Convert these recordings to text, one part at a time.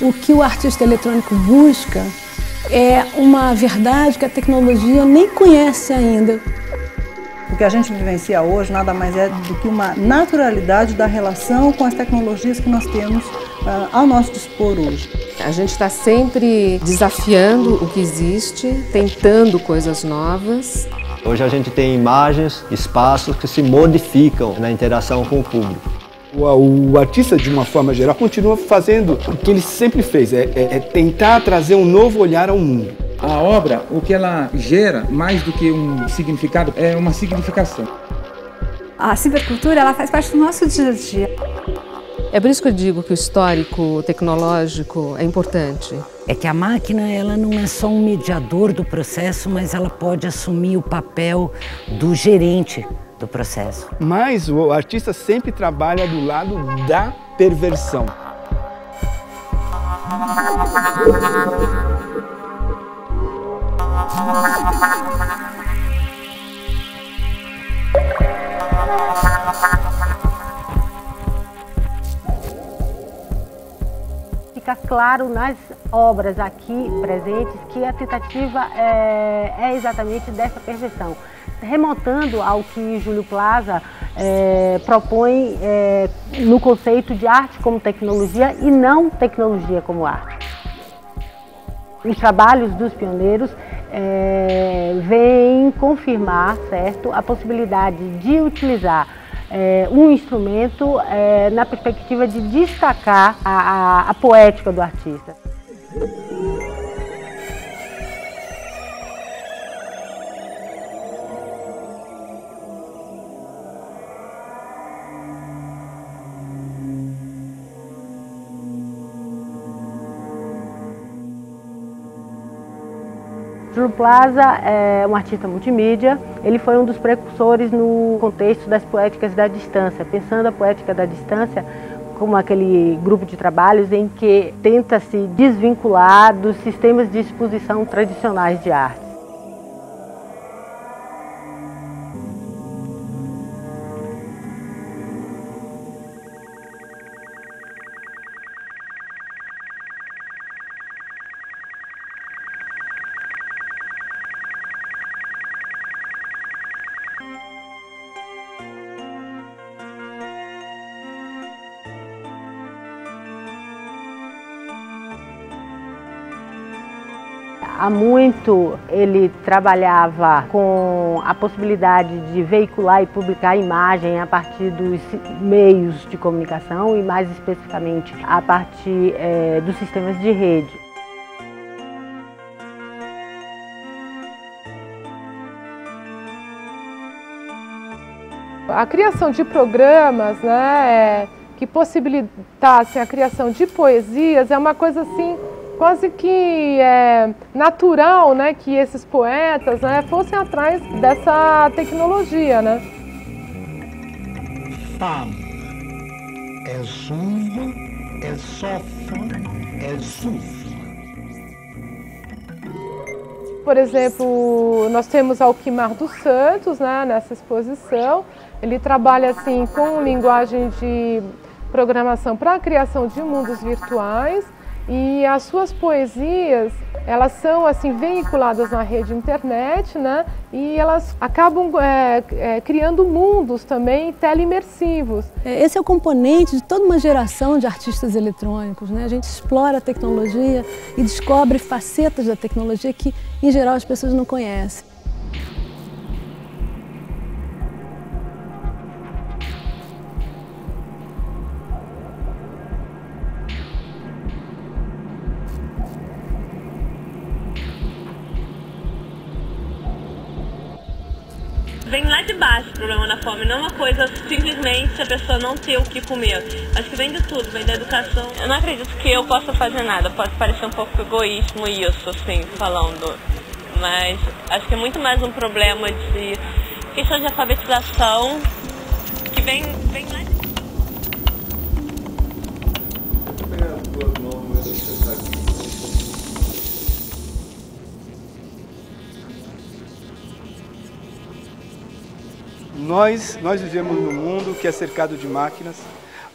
O que o artista eletrônico busca é uma verdade que a tecnologia nem conhece ainda. O que a gente vivencia hoje nada mais é do que uma naturalidade da relação com as tecnologias que nós temos ao nosso dispor hoje. A gente está sempre desafiando o que existe, tentando coisas novas. Hoje a gente tem imagens, espaços que se modificam na interação com o público. O artista, de uma forma geral, continua fazendo o que ele sempre fez, é tentar trazer um novo olhar ao mundo. A obra, o que ela gera, mais do que um significado, é uma significação. A cibercultura, ela faz parte do nosso dia a dia. É por isso que eu digo que o histórico tecnológico é importante. É que a máquina, ela não é só um mediador do processo, mas ela pode assumir o papel do gerente do processo. Mas o artista sempre trabalha do lado da perversão. Fica claro nas obras aqui presentes que a tentativa é exatamente dessa perversão, remontando ao que Júlio Plaza propõe no conceito de arte como tecnologia e não tecnologia como arte. Os trabalhos dos pioneiros vêm confirmar, certo, a possibilidade de utilizar um instrumento na perspectiva de destacar a poética do artista. Júlio Plaza é um artista multimídia, ele foi um dos precursores no contexto das poéticas da distância, pensando a poética da distância como aquele grupo de trabalhos em que tenta se desvincular dos sistemas de exposição tradicionais de arte. Há muito ele trabalhava com a possibilidade de veicular e publicar imagem a partir dos meios de comunicação e mais especificamente a partir dos sistemas de rede. A criação de programas, né, que possibilitassem a criação de poesias é uma coisa assim quase que natural, né, que esses poetas, né, fossem atrás dessa tecnologia, né? Fam, é zulo, é sofro, é zufo. Por exemplo, nós temos Alquimar dos Santos, né, nessa exposição. Ele trabalha assim com linguagem de programação para a criação de mundos virtuais. E as suas poesias, elas são assim veiculadas na rede internet, né? E elas acabam criando mundos também teleimersivos. Esse é o componente de toda uma geração de artistas eletrônicos, né? A gente explora a tecnologia e descobre facetas da tecnologia que, em geral, as pessoas não conhecem. Vem lá de baixo o problema da fome, não é uma coisa simplesmente a pessoa não ter o que comer. Acho que vem de tudo, vem da educação. Eu não acredito que eu possa fazer nada, pode parecer um pouco egoísmo isso, assim, falando. Mas acho que é muito mais um problema de questão de alfabetização que vem lá de Nós vivemos num mundo que é cercado de máquinas,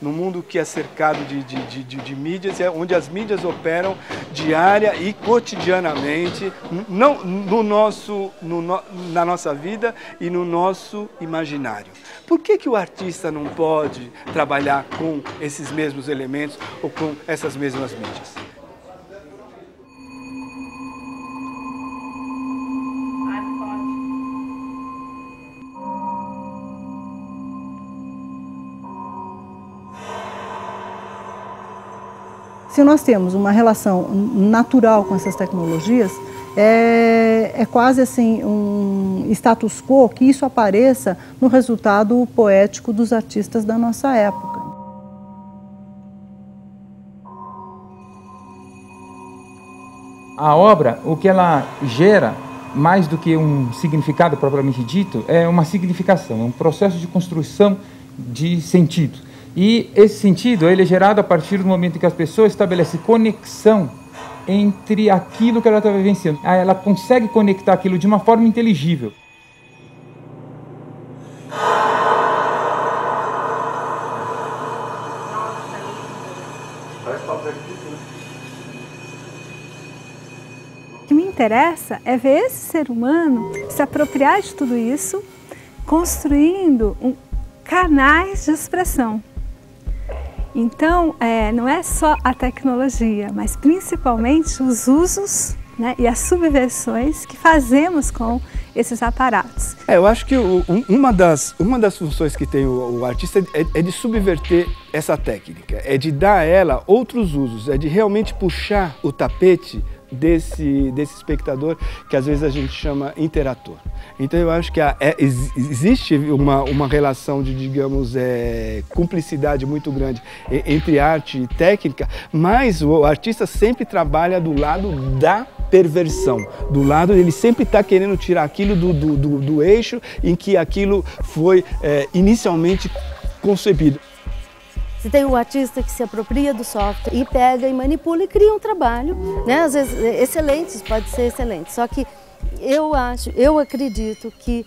num mundo que é cercado de mídias, onde as mídias operam diária e cotidianamente na nossa vida e no nosso imaginário. Por que o artista não pode trabalhar com esses mesmos elementos ou com essas mesmas mídias? Se nós temos uma relação natural com essas tecnologias, é quase assim um status quo que isso apareça no resultado poético dos artistas da nossa época. A obra, o que ela gera, mais do que um significado propriamente dito, é uma significação, é um processo de construção de sentido. E esse sentido ele é gerado a partir do momento em que as pessoas estabelecem conexão entre aquilo que ela está vivenciando. Ela consegue conectar aquilo de uma forma inteligível. O que me interessa é ver esse ser humano se apropriar de tudo isso, construindo canais de expressão. Então, não é só a tecnologia, mas principalmente os usos, né, e as subversões que fazemos com esses aparatos. Eu acho que uma das funções que tem o artista é de subverter essa técnica, é de dar a ela outros usos, é de realmente puxar o tapete desse espectador que às vezes a gente chama interator. Então eu acho que existe uma relação de, digamos, cumplicidade muito grande entre arte e técnica, mas o artista sempre trabalha do lado da perversão, do lado ele sempre está querendo tirar aquilo do eixo em que aquilo foi inicialmente concebido. Você tem um artista que se apropria do software e pega e manipula e cria um trabalho, né? Às vezes excelentes, pode ser excelente, só que eu acredito que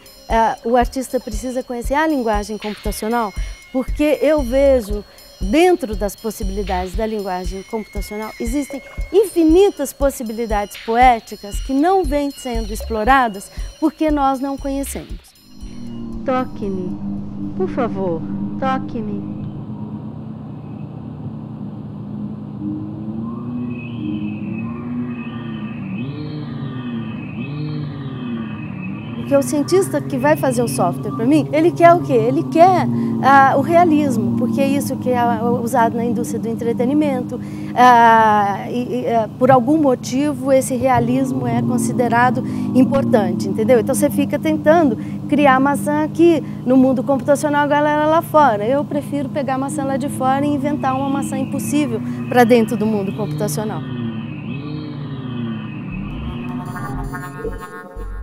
o artista precisa conhecer a linguagem computacional, porque eu vejo dentro das possibilidades da linguagem computacional existem infinitas possibilidades poéticas que não vêm sendo exploradas porque nós não conhecemos. Toque-me, por favor, toque-me. Porque o cientista que vai fazer o software para mim, ele quer o quê? Ele quer o realismo, porque é isso que é usado na indústria do entretenimento. Por algum motivo, esse realismo é considerado importante, entendeu? Então você fica tentando criar maçã aqui no mundo computacional, a galera lá fora. Eu prefiro pegar a maçã lá de fora e inventar uma maçã impossível para dentro do mundo computacional.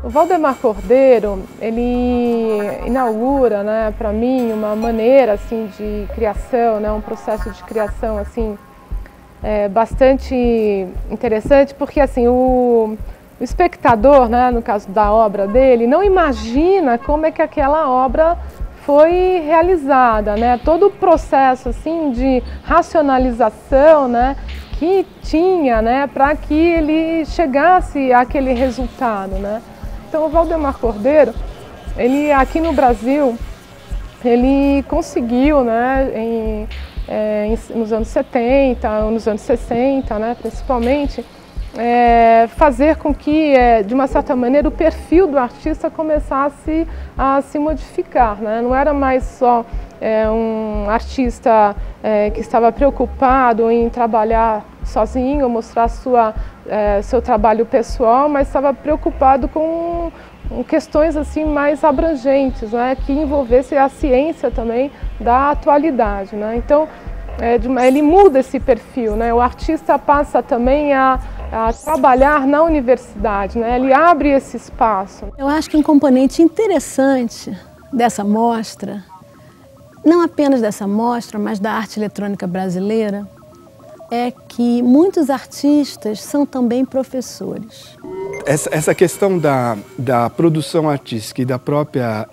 O Valdemar Cordeiro, ele inaugura, né, para mim, uma maneira assim de criação, né, um processo de criação assim bastante interessante, porque assim o espectador, né, no caso da obra dele, não imagina como é que aquela obra foi realizada, né? Todo o processo assim de racionalização, né, que tinha, né, para que ele chegasse àquele resultado, né? Então o Valdemar Cordeiro, ele aqui no Brasil, ele conseguiu, né, nos anos 70, nos anos 60, né, principalmente, fazer com que, de uma certa maneira, o perfil do artista começasse a se modificar, né? Não era mais só um artista que estava preocupado em trabalhar sozinho, mostrar seu trabalho pessoal, mas estava preocupado com questões assim mais abrangentes, né, que envolvesse a ciência também da atualidade, né? Então ele muda esse perfil, né? O artista passa também a trabalhar na universidade, né? Ele abre esse espaço. Eu acho que um componente interessante dessa mostra, não apenas dessa mostra, mas da arte eletrônica brasileira, é que muitos artistas são também professores. Essa questão da produção artística e da própria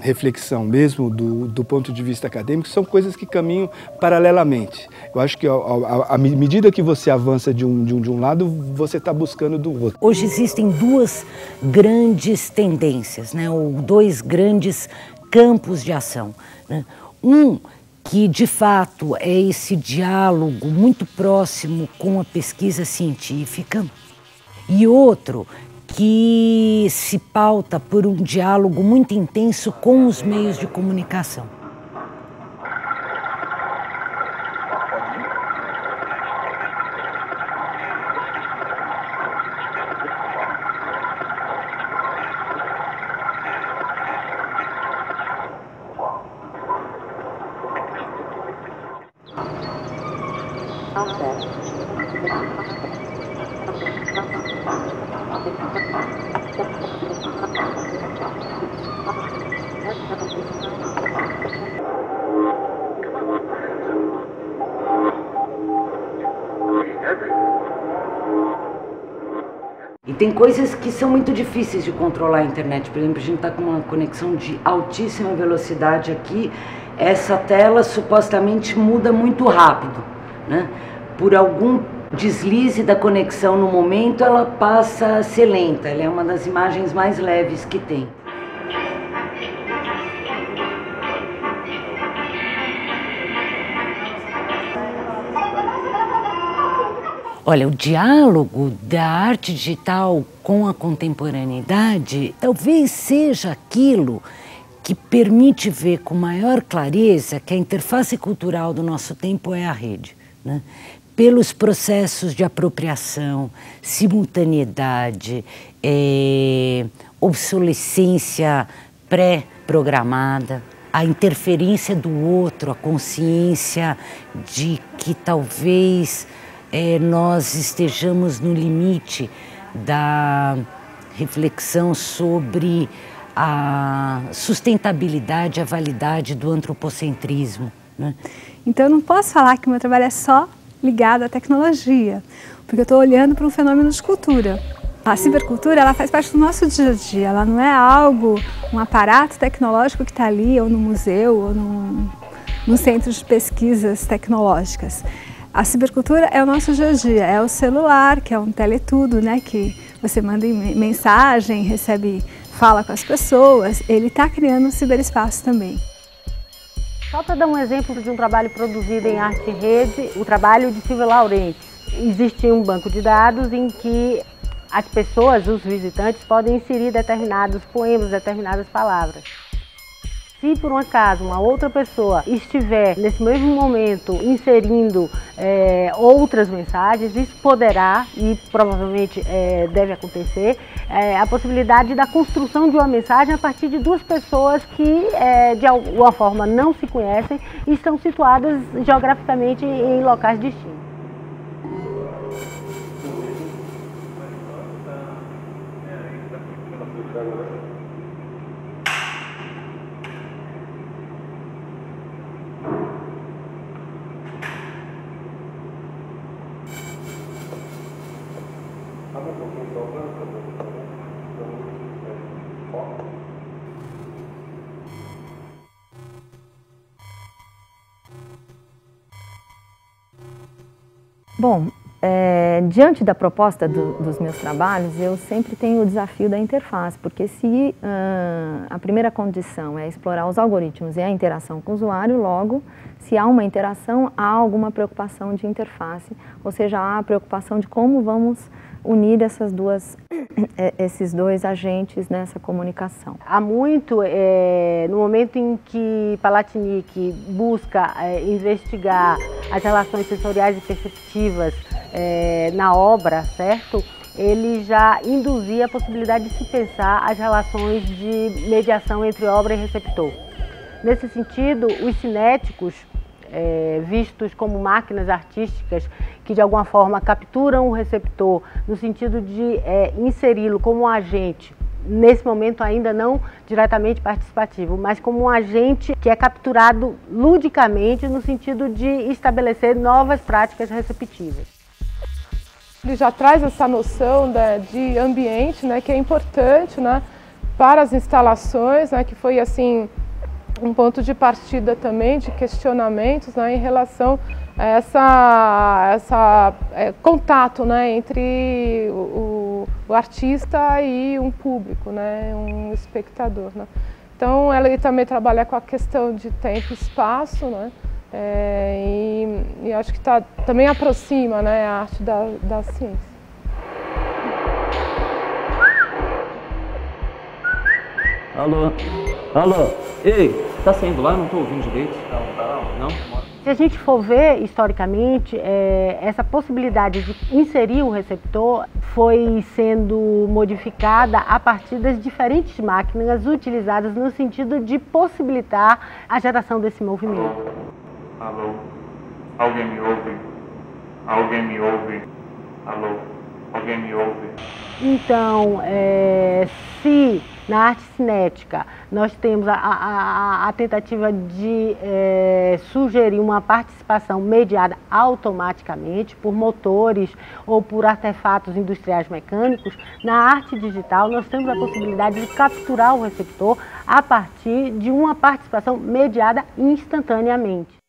reflexão mesmo do ponto de vista acadêmico são coisas que caminham paralelamente. Eu acho que à medida que você avança de um lado, você está buscando do outro. Hoje existem duas grandes tendências, né? Ou dois grandes campos de ação, né? Um que de fato é esse diálogo muito próximo com a pesquisa científica, e outro que se pauta por um diálogo muito intenso com os meios de comunicação. E tem coisas que são muito difíceis de controlar a internet. Por exemplo, a gente está com uma conexão de altíssima velocidade aqui. Essa tela supostamente muda muito rápido, né? Por algum deslize da conexão no momento, ela passa a ser lenta. Ela é uma das imagens mais leves que tem. Olha, o diálogo da arte digital com a contemporaneidade talvez seja aquilo que permite ver com maior clareza que a interface cultural do nosso tempo é a rede, né? Pelos processos de apropriação, simultaneidade, obsolescência pré-programada, a interferência do outro, a consciência de que talvez nós estejamos no limite da reflexão sobre a sustentabilidade, a validade do antropocentrismo, né? Então eu não posso falar que o meu trabalho é só ligado à tecnologia, porque eu estou olhando para um fenômeno de cultura. A cibercultura, ela faz parte do nosso dia a dia, ela não é algo, um aparato tecnológico que está ali, ou no museu, ou num centro de pesquisas tecnológicas. A cibercultura é o nosso dia a dia, é o celular, que é um teletudo, né, que você manda mensagem, fala com as pessoas, ele está criando um ciberespaço também. Só para dar um exemplo de um trabalho produzido em arte e rede, o trabalho de Silvia Laurenti. Existe um banco de dados em que as pessoas, os visitantes, podem inserir determinados poemas, determinadas palavras. Se por um acaso uma outra pessoa estiver nesse mesmo momento inserindo outras mensagens, isso poderá e provavelmente deve acontecer a possibilidade da construção de uma mensagem a partir de duas pessoas que de alguma forma não se conhecem e estão situadas geograficamente em locais distintos. Bom, diante da proposta dos meus trabalhos, eu sempre tenho o desafio da interface, porque se a primeira condição é explorar os algoritmos e a interação com o usuário, logo, se há uma interação, há alguma preocupação de interface, ou seja, há a preocupação de como vamos unir esses dois agentes nessa comunicação. Há muito, no momento em que Palatinic busca investigar as relações sensoriais e perceptivas na obra, certo? Ele já induzia a possibilidade de se pensar as relações de mediação entre obra e receptor. Nesse sentido, os cinéticos, vistos como máquinas artísticas que de alguma forma capturam o receptor no sentido de inseri-lo como um agente, nesse momento ainda não diretamente participativo, mas como um agente que é capturado ludicamente no sentido de estabelecer novas práticas receptivas. Ele já traz essa noção, né, de ambiente, né, que é importante, né, para as instalações, né, que foi assim um ponto de partida também de questionamentos, né, em relação a essa contato, né, entre o artista e um público, né, um espectador, né. Então ela também trabalha com a questão de tempo e espaço, né, e acho que também aproxima, né, a arte da ciência. Alô? Alô? Ei, tá saindo lá? Não tô ouvindo direito. Não? Se a gente for ver historicamente, essa possibilidade de inserir o receptor foi sendo modificada a partir das diferentes máquinas utilizadas no sentido de possibilitar a geração desse movimento. Alô? Alguém me ouve? Alguém me ouve? Alô? Alguém me ouve? Então, se na arte cinética nós temos a tentativa de sugerir uma participação mediada automaticamente por motores ou por artefatos industriais mecânicos, na arte digital nós temos a possibilidade de capturar o receptor a partir de uma participação mediada instantaneamente.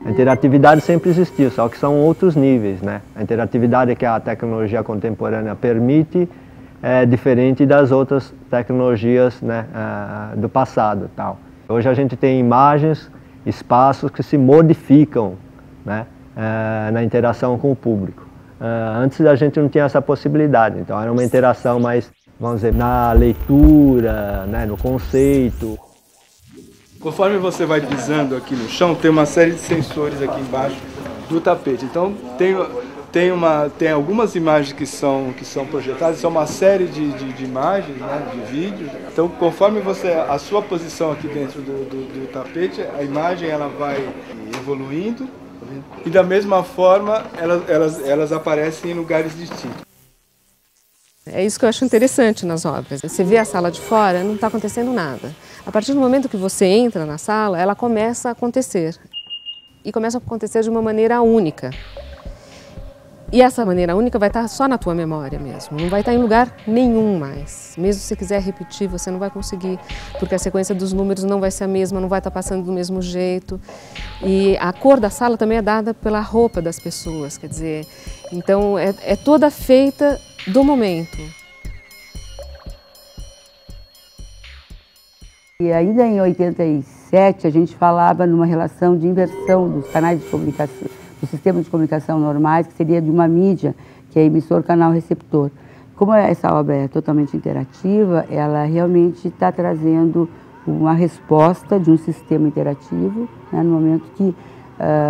A interatividade sempre existiu, só que são outros níveis, né? A interatividade que a tecnologia contemporânea permite é diferente das outras tecnologias, né, do passado, tal. Hoje a gente tem imagens, espaços que se modificam, né, na interação com o público. Antes a gente não tinha essa possibilidade, então era uma interação mais, vamos dizer, na leitura, né, no conceito. Conforme você vai pisando aqui no chão, tem uma série de sensores aqui embaixo do tapete. Então tem algumas imagens que são projetadas, são uma série de imagens, né, de vídeos. Então conforme a sua posição aqui dentro do tapete, a imagem ela vai evoluindo e da mesma forma elas aparecem em lugares distintos. É isso que eu acho interessante nas obras. Você vê a sala de fora, não está acontecendo nada. A partir do momento que você entra na sala, ela começa a acontecer. E começa a acontecer de uma maneira única. E essa maneira única vai estar só na tua memória mesmo, não vai estar em lugar nenhum mais. Mesmo se você quiser repetir, você não vai conseguir, porque a sequência dos números não vai ser a mesma, não vai estar passando do mesmo jeito. E a cor da sala também é dada pela roupa das pessoas, quer dizer, então é toda feita do momento. E ainda em 87 a gente falava numa relação de inversão dos canais de comunicação, dos sistemas de comunicação normais, que seria de uma mídia, que é emissor, canal, receptor. Como essa obra é totalmente interativa, ela realmente está trazendo uma resposta de um sistema interativo, né, no momento que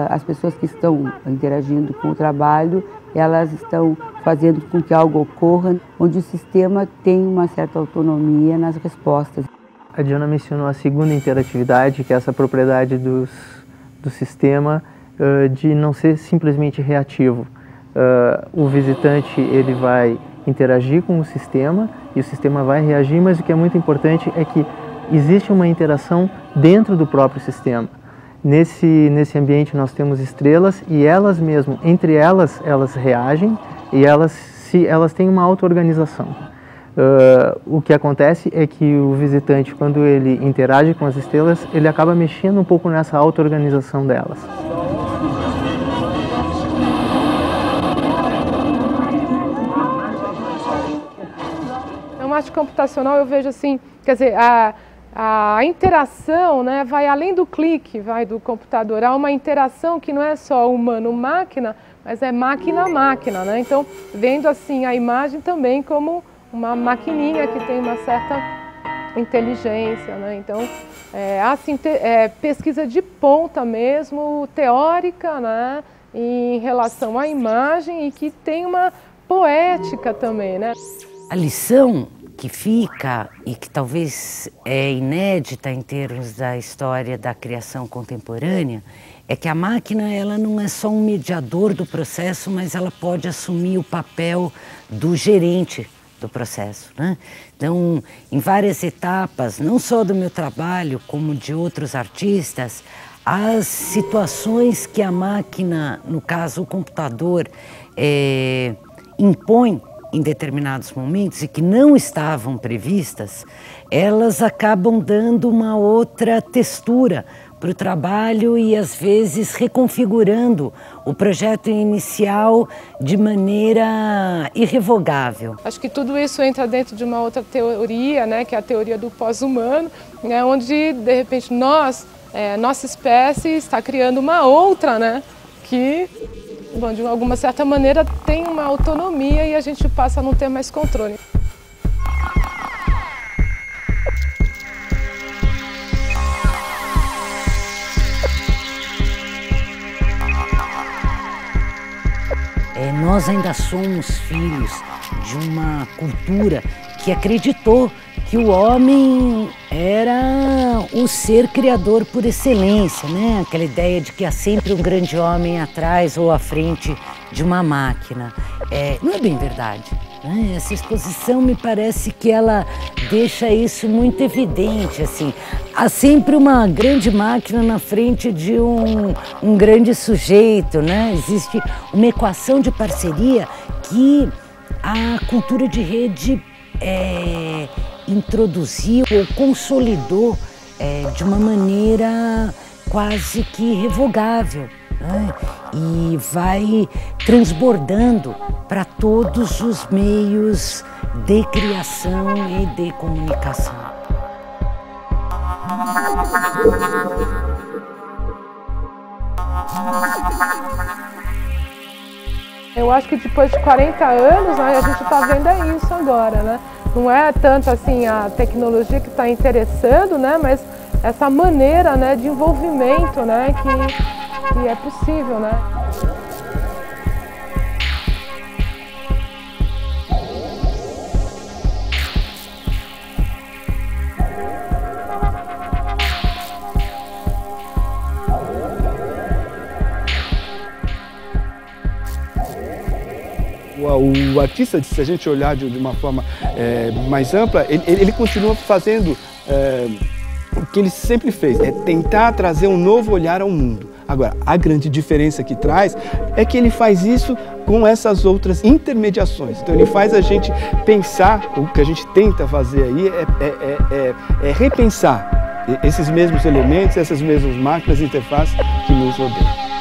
as pessoas que estão interagindo com o trabalho, elas estão fazendo com que algo ocorra, onde o sistema tem uma certa autonomia nas respostas. A Diana mencionou a segunda interatividade, que é essa propriedade do sistema de não ser simplesmente reativo. O visitante ele vai interagir com o sistema e o sistema vai reagir, mas o que é muito importante é que existe uma interação dentro do próprio sistema. Nesse ambiente nós temos estrelas e elas mesmo, entre elas reagem e elas têm uma auto-organização. O que acontece é que o visitante, quando ele interage com as estrelas, ele acaba mexendo um pouco nessa auto-organização delas. Na arte computacional eu vejo assim, quer dizer, a interação, né, vai além do clique, vai do computador, há uma interação que não é só humano-máquina, mas é máquina-máquina, né? Então, vendo assim a imagem também como uma maquininha que tem uma certa inteligência, né? Então, assim, pesquisa de ponta mesmo, teórica, né? Em relação à imagem e que tem uma poética também, né? A lição que fica e que talvez é inédita em termos da história da criação contemporânea é que a máquina ela não é só um mediador do processo, mas ela pode assumir o papel do gerente do processo, né? Então, em várias etapas, não só do meu trabalho, como de outros artistas, as situações que a máquina, no caso o computador, impõe em determinados momentos e que não estavam previstas, elas acabam dando uma outra textura para o trabalho e às vezes reconfigurando o projeto inicial de maneira irrevogável. Acho que tudo isso entra dentro de uma outra teoria, né, que é a teoria do pós-humano, né, onde de repente nossa espécie está criando uma outra, né, que bom, de alguma certa maneira tem uma autonomia e a gente passa a não ter mais controle. Nós ainda somos filhos de uma cultura que acreditou que o homem era o ser criador por excelência, né? Aquela ideia de que há sempre um grande homem atrás ou à frente de uma máquina. Não é bem verdade, né? Essa exposição me parece que ela deixa isso muito evidente, assim. Há sempre uma grande máquina na frente de um grande sujeito, né? Existe uma equação de parceria que a cultura de rede introduziu ou consolidou de uma maneira quase que irrevogável, né? E vai transbordando para todos os meios de criação e de comunicação. Eu acho que depois de 40 anos, né, a gente está vendo isso agora, né? Não é tanto assim a tecnologia que está interessando, né, mas essa maneira, né, de envolvimento, né, que é possível, né? O artista, se a gente olhar de uma forma mais ampla, ele continua fazendo o que ele sempre fez, é tentar trazer um novo olhar ao mundo. Agora, a grande diferença que traz é que ele faz isso com essas outras intermediações. Então ele faz a gente pensar, o que a gente tenta fazer aí é repensar esses mesmos elementos, essas mesmas máquinas, interfaces que nos rodeiam.